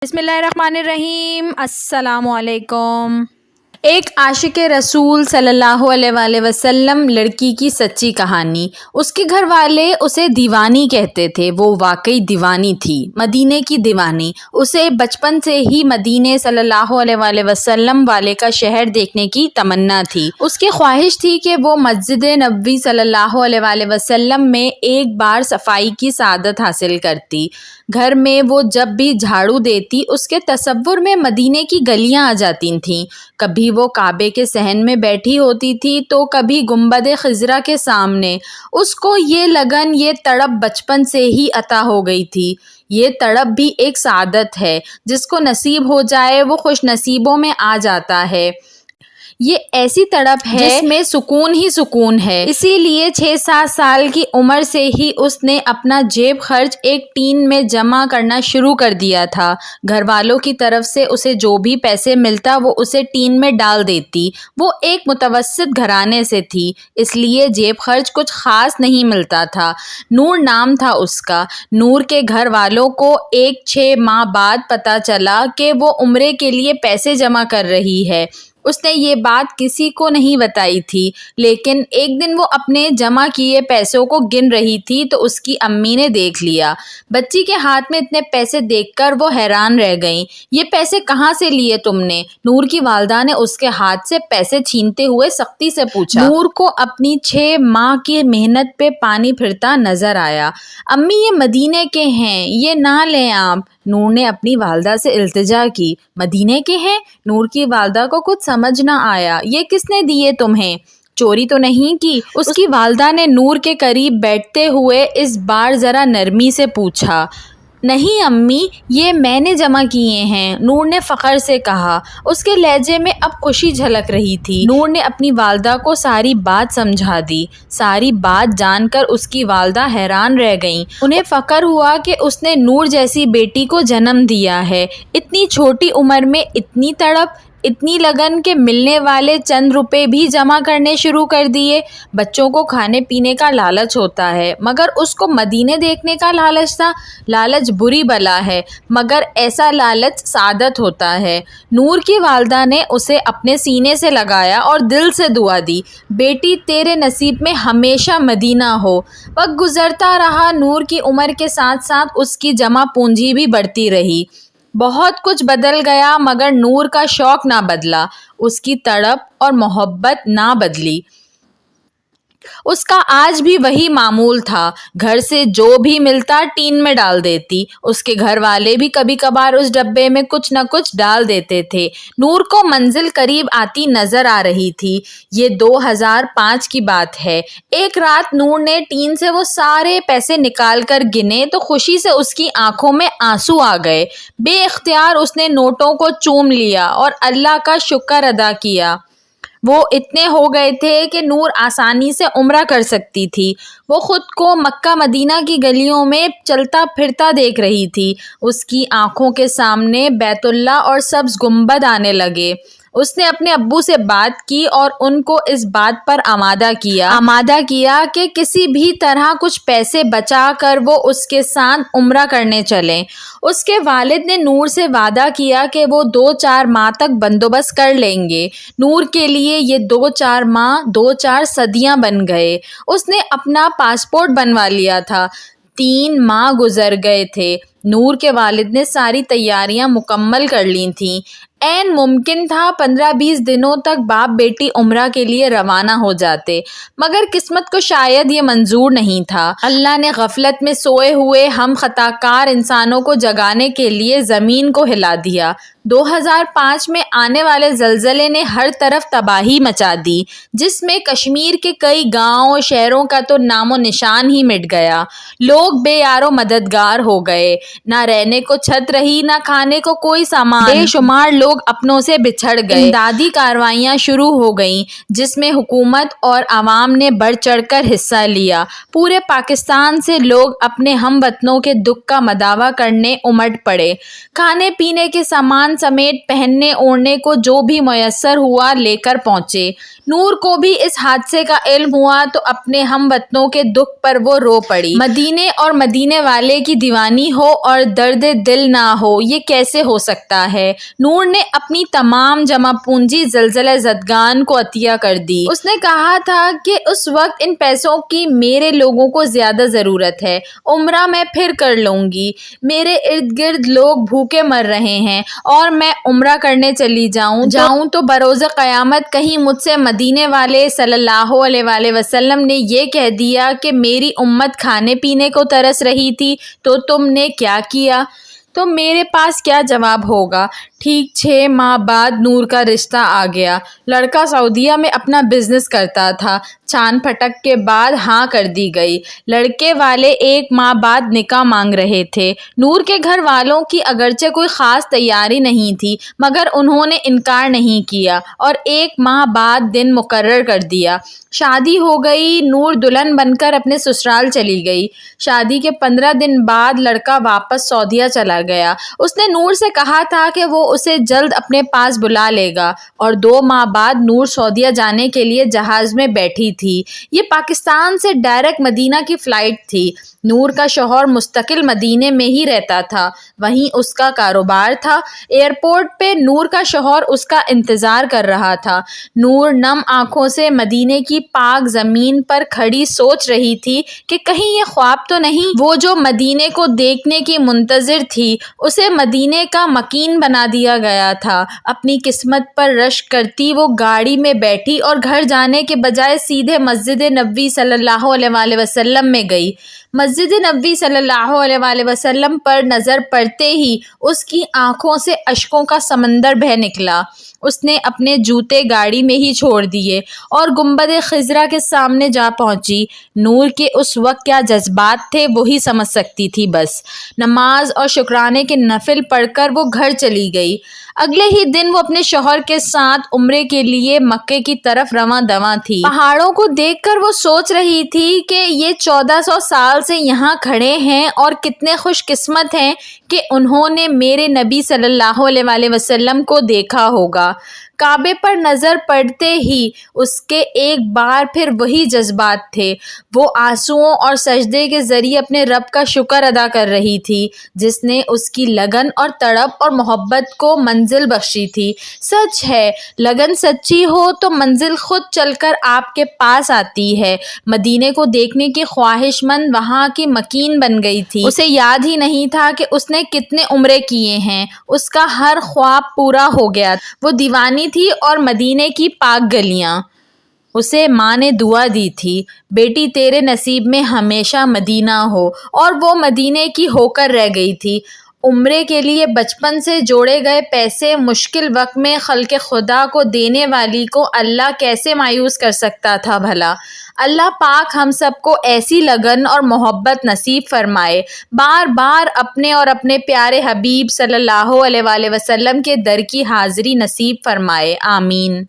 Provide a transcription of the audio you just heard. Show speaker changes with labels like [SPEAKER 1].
[SPEAKER 1] بسم اللہ الرحمن الرحیم۔ السلام علیکم۔ ایک عاشق رسول صلی اللہ علیہ وآلہ وسلم لڑکی کی سچی کہانی۔ اس کے گھر والے اسے دیوانی کہتے تھے۔ وہ واقعی دیوانی تھی، مدینے کی دیوانی۔ اسے بچپن سے ہی مدینے صلی اللہ علیہ وآلہ وسلم والے کا شہر دیکھنے کی تمنا تھی۔ اس کی خواہش تھی کہ وہ مسجد نبوی صلی اللہ علیہ وآلہ وسلم میں ایک بار صفائی کی سعادت حاصل کرتی۔ گھر میں وہ جب بھی جھاڑو دیتی اس کے تصور میں مدینے کی گلیاں آ جاتی تھیں۔ کبھی وہ کعبے کے صحن میں بیٹھی ہوتی تھی تو کبھی گنبد خضرا کے سامنے۔ اس کو یہ لگن، یہ تڑپ بچپن سے ہی عطا ہو گئی تھی۔ یہ تڑپ بھی ایک سعادت ہے، جس کو نصیب ہو جائے وہ خوش نصیبوں میں آ جاتا ہے۔ یہ ایسی تڑپ ہے جس میں سکون ہی سکون ہے۔ اسی لیے 6-7 سال کی عمر سے ہی اس نے اپنا جیب خرچ ایک ٹین میں جمع کرنا شروع کر دیا تھا۔ گھر والوں کی طرف سے اسے جو بھی پیسے ملتا وہ اسے ٹین میں ڈال دیتی۔ وہ ایک متوسط گھرانے سے تھی، اس لیے جیب خرچ کچھ خاص نہیں ملتا تھا۔ نور نام تھا اس کا۔ نور کے گھر والوں کو 6 ماہ بعد پتہ چلا کہ وہ عمرے کے لیے پیسے جمع کر رہی ہے۔ اس نے یہ بات کسی کو نہیں بتائی تھی، لیکن ایک دن وہ اپنے جمع کیے پیسوں کو گن رہی تھی تو اس کی امی نے دیکھ لیا۔ بچی کے ہاتھ میں اتنے پیسے دیکھ کر وہ حیران رہ گئیں۔ یہ پیسے کہاں سے لیے تم نے؟ نور کی والدہ نے اس کے ہاتھ سے پیسے چھینتے ہوئے سختی سے پوچھا۔ نور کو اپنی 6 ماہ کی محنت پہ پانی پھرتا نظر آیا۔ امی یہ مدینے کے ہیں، یہ نہ لیں آپ۔ نور نے اپنی والدہ سے التجا کی۔ مدینے کے ہیں؟ نور کی والدہ کو کچھ سمجھ نہ آیا۔ یہ کس نے دیے تمہیں؟ چوری تو نہیں کی؟ اس کی والدہ نے نور کے قریب بیٹھتے ہوئے اس بار ذرا نرمی سے پوچھا۔ نہیں امی، یہ میں نے جمع کیے ہیں، نور نے فخر سے کہا۔ اس کے لہجے میں اب خوشی جھلک رہی تھی۔ نور نے اپنی والدہ کو ساری بات سمجھا دی۔ ساری بات جان کر اس کی والدہ حیران رہ گئیں۔ انہیں فخر ہوا کہ اس نے نور جیسی بیٹی کو جنم دیا ہے۔ اتنی چھوٹی عمر میں اتنی تڑپ، اتنی لگن کہ ملنے والے چند روپے بھی جمع کرنے شروع کر دیے۔ بچوں کو کھانے پینے کا لالچ ہوتا ہے، مگر اس کو مدینے دیکھنے کا لالچ تھا۔ لالچ بری بلا ہے، مگر ایسا لالچ سعادت ہوتا ہے۔ نور کی والدہ نے اسے اپنے سینے سے لگایا اور دل سے دعا دی، بیٹی تیرے نصیب میں ہمیشہ مدینہ ہو۔ وقت گزرتا رہا، نور کی عمر کے ساتھ ساتھ اس کی جمع پونجی بھی بڑھتی رہی۔ بہت کچھ بدل گیا مگر نور کا شوق نہ بدلا، اس کی تڑپ اور محبت نہ بدلی۔ اس کا آج بھی وہی معمول تھا، گھر سے جو بھی ملتا ٹین میں ڈال دیتی۔ اس کے گھر والے بھی کبھی کبھار اس ڈبے میں کچھ نہ کچھ ڈال دیتے تھے۔ نور کو منزل قریب آتی نظر آ رہی تھی۔ یہ 2005 کی بات ہے۔ ایک رات نور نے ٹین سے وہ سارے پیسے نکال کر گنے تو خوشی سے اس کی آنکھوں میں آنسو آ گئے۔ بے اختیار اس نے نوٹوں کو چوم لیا اور اللہ کا شکر ادا کیا۔ وہ اتنے ہو گئے تھے کہ نور آسانی سے عمرہ کر سکتی تھی۔ وہ خود کو مکہ مدینہ کی گلیوں میں چلتا پھرتا دیکھ رہی تھی۔ اس کی آنکھوں کے سامنے بیت اللہ اور سبز گنبد آنے لگے۔ اس نے اپنے ابو سے بات کی اور ان کو اس بات پر آمادہ کیا کہ کسی بھی طرح کچھ پیسے بچا کر وہ اس کے ساتھ عمرہ کرنے چلیں۔ اس کے والد نے نور سے وعدہ کیا کہ وہ 2-4 ماہ تک بندوبست کر لیں گے۔ نور کے لیے یہ 2-4 ماہ 2-4 صدیاں بن گئے۔ اس نے اپنا پاسپورٹ بنوا لیا تھا۔ 3 ماہ گزر گئے تھے۔ نور کے والد نے ساری تیاریاں مکمل کر لی تھیں۔ عین ممکن تھا 15-20 دنوں تک باپ بیٹی عمرہ کے لیے روانہ ہو جاتے، مگر قسمت کو شاید یہ منظور نہیں تھا۔ اللہ نے غفلت میں سوئے ہوئے ہم خطا کار انسانوں کو جگانے کے لیے زمین کو ہلا دیا۔ 2005 میں آنے والے زلزلے نے ہر طرف تباہی مچا دی، جس میں کشمیر کے کئی گاؤں شہروں کا تو نام و نشان ہی مٹ گیا۔ لوگ بے یار و مددگار ہو گئے، نہ رہنے کو چھت رہی، نہ کھانے کو کوئی سامان۔ بے شمار لوگ اپنوں سے بچھڑ گئے۔ امدادی کارروائیاں شروع ہو گئیں، جس میں حکومت اور عوام نے بڑھ چڑھ کر حصہ لیا۔ پورے پاکستان سے لوگ اپنے ہم وطنوں کے دکھ کا مداوع کرنے امٹ پڑے۔ کھانے پینے کے سامان سامان سمیت پہننے اوڑھنے کو جو بھی میسر ہوا لے کر پہنچے۔ نور کو بھی اس حادثے کا علم ہوا تو اپنے ہم وطنوں کے دکھ پر وہ رو پڑی۔ مدینے اور مدینے والے کی دیوانی ہو اور درد دل نہ ہو، یہ کیسے ہو سکتا ہے؟ نور نے اپنی تمام جمع پونجی زلزلہ زدگان کو عطیہ کر دی۔ اس نے کہا تھا کہ اس وقت ان پیسوں کی میرے لوگوں کو زیادہ ضرورت ہے، عمرہ میں پھر کر لوں گی، میرے ارد گرد لوگ بھوکے مر رہے ہیں اور میں عمرہ کرنے چلی جاؤں تو بروز قیامت کہیں مجھ سے مدینے والے صلی اللہ علیہ وآلہ وسلم نے یہ کہہ دیا کہ میری امت کھانے پینے کو ترس رہی تھی تو تم نے کیا کیا، تو میرے پاس کیا جواب ہوگا؟ ٹھیک 6 ماہ بعد نور کا رشتہ آ گیا۔ لڑکا سعودیہ میں اپنا بزنس کرتا تھا۔ چھان پھٹک کے بعد ہاں کر دی گئی۔ لڑکے والے 1 ماہ بعد نکاح مانگ رہے تھے۔ نور کے گھر والوں کی اگرچہ کوئی خاص تیاری نہیں تھی مگر انہوں نے انکار نہیں کیا اور 1 ماہ بعد دن مقرر کر دیا۔ شادی ہو گئی۔ نور دلہن بن کر اپنے سسرال چلی گئی۔ شادی کے 15 دن بعد لڑکا واپس سعودیہ چلا گیا۔ اس نے نور سے کہا تھا کہ وہ اسے جلد اپنے پاس بلا لے گا اور 2 ماہ بعد نور سعودیہ جانے کے لیے جہاز میں بیٹھی تھی۔ یہ پاکستان سے ڈائریکٹ مدینہ کی فلائٹ تھی۔ نور کا شوہر مستقل مدینے میں ہی رہتا تھا، وہیں اس کا کاروبار تھا۔ ایئرپورٹ پہ نور کا شوہر اس کا انتظار کر رہا تھا۔ نور نم آنکھوں سے مدینے کی پاک زمین پر کھڑی سوچ رہی تھی کہ کہیں یہ خواب تو نہیں۔ وہ جو مدینے کو دیکھنے کی منتظر تھی، اسے مدینے کا مکین بنا دیا گیا تھا۔ اپنی قسمت پر رشک کرتی وہ گاڑی میں بیٹھی اور گھر جانے کے بجائے سیدھے مسجد نبوی صلی اللہ علیہ وآلہ وسلم میں گئی۔ مسجد نبوی صلی اللہ علیہ وآلہ وسلم پر نظر پڑتے ہی اس کی آنکھوں سے اشکوں کا سمندر بہہ نکلا۔ اس نے اپنے جوتے گاڑی میں ہی چھوڑ دیے اور گنبد خضرا کے سامنے جا پہنچی۔ نور کے اس وقت کیا جذبات تھے وہی سمجھ سکتی تھی۔ بس نماز اور شکرانے کے نفل پڑھ کر وہ گھر چلی گئی۔ اگلے ہی دن وہ اپنے شوہر کے ساتھ عمرے کے لیے مکے کی طرف رواں دواں تھی۔ پہاڑوں کو دیکھ کر وہ سوچ رہی تھی کہ یہ 1400 سال سے یہاں کھڑے ہیں اور کتنے خوش قسمت ہیں کہ انہوں نے میرے نبی صلی اللہ علیہ وآلہ وسلم کو دیکھا ہوگا۔ کعبے پر نظر پڑتے ہی اس کے ایک بار پھر وہی جذبات تھے۔ وہ آنسوؤں اور سجدے کے ذریعے اپنے رب کا شکر ادا کر رہی تھی جس نے اس کی لگن اور تڑپ اور محبت کو منزل بخشی تھی۔ سچ ہے، لگن سچی ہو تو منزل خود چل کر آپ کے پاس آتی ہے۔ مدینے کو دیکھنے کی خواہش مند وہاں کی مکین بن گئی تھی۔ اسے یاد ہی نہیں تھا کہ اس نے کتنے عمرے کیے ہیں۔ اس کا ہر خواب پورا ہو گیا۔ وہ دیوانی تھی اور مدینے کی پاک گلیاں۔ اسے ماں نے دعا دی تھی، بیٹی تیرے نصیب میں ہمیشہ مدینہ ہو، اور وہ مدینے کی ہو کر رہ گئی تھی۔ عمرے کے لیے بچپن سے جوڑے گئے پیسے مشکل وقت میں خلق خدا کو دینے والی کو اللہ کیسے مایوس کر سکتا تھا بھلا؟ اللہ پاک ہم سب کو ایسی لگن اور محبت نصیب فرمائے۔ بار بار اپنے اور اپنے پیارے حبیب صلی اللہ علیہ وآلہ وسلم کے در کی حاضری نصیب فرمائے۔ آمین۔